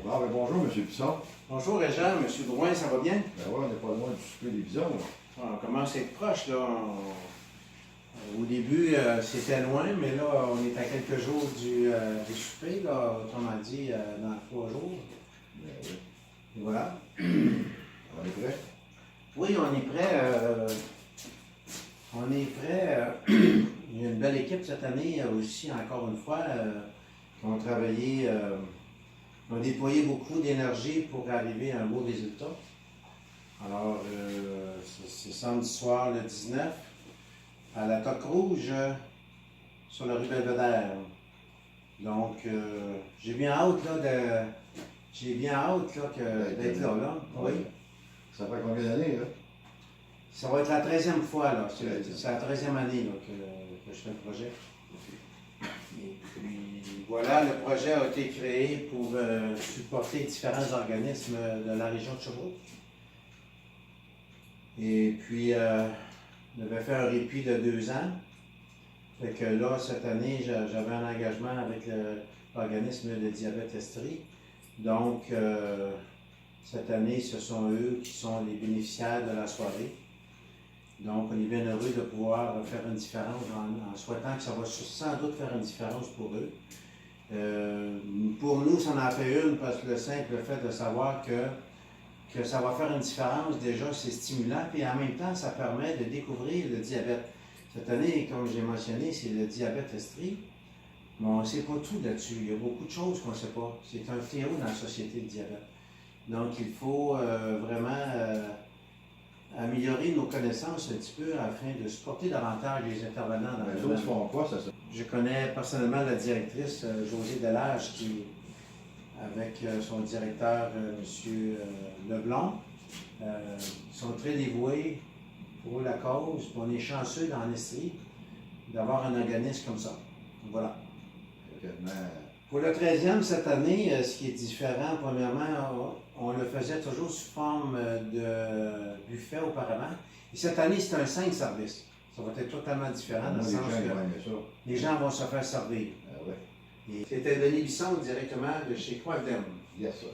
Bon, ben bonjour, M. Pisson. Bonjour Régent, M. Drouin, ça va bien? Ben ouais, on n'est pas loin du souper des bisons, là. On commence à être proche, là. Au début, c'était loin, mais là, on est à quelques jours du souper, là, autrement dit, dans 3 jours. Ben oui. Et voilà. On est prêt? Oui, on est prêt. On est prêt. Il y a une belle équipe cette année aussi, encore une fois, qui ont travaillé, ont déployé beaucoup d'énergie pour arriver à un beau résultat. Alors, c'est samedi soir, le 19, à la Toque Rouge, sur la rue Belvedere. Donc, j'ai bien hâte, là, d'être là. Oui. Ça fait combien d'années, là? Ça va être la 13e fois, là. C'est la 13e année là, que je fais le projet. Et puis, voilà, le projet a été créé pour supporter différents organismes de la région de Sherbrooke. Et puis, on avait fait un répit de 2 ans. Fait que là, cette année, j'avais un engagement avec l'organisme de diabète Estrie. Donc, cette année, ce sont eux qui sont les bénéficiaires de la soirée. Donc, on est bien heureux de pouvoir faire une différence en souhaitant que ça va sans doute faire une différence pour eux. Pour nous, ça en a fait une parce que le simple fait de savoir que ça va faire une différence, déjà, c'est stimulant. Puis en même temps, ça permet de découvrir le diabète. Cette année, comme j'ai mentionné, c'est le diabète Estrie. Mais on ne sait pas tout là-dessus. Il y a beaucoup de choses qu'on ne sait pas. C'est un fléau dans la société, le diabète. Donc, il faut vraiment améliorer nos connaissances un petit peu afin de supporter davantage les intervenants dans le Les domaine. autres font quoi, ça? Je connais personnellement la directrice Josée Delage qui, avec son directeur M. Leblond, sont très dévoués pour la cause. On est chanceux dans l'Estrie d'avoir un organisme comme ça. Voilà. Pour le 13e cette année, ce qui est différent, premièrement, on le faisait toujours sous forme de buffet auparavant. Et cette année, c'est un 5 services. Ça va être totalement différent dans le sens que les gens vont se faire servir. Ah ouais. C'était Denis Bisson directement de chez Coivdem. Yes, ça.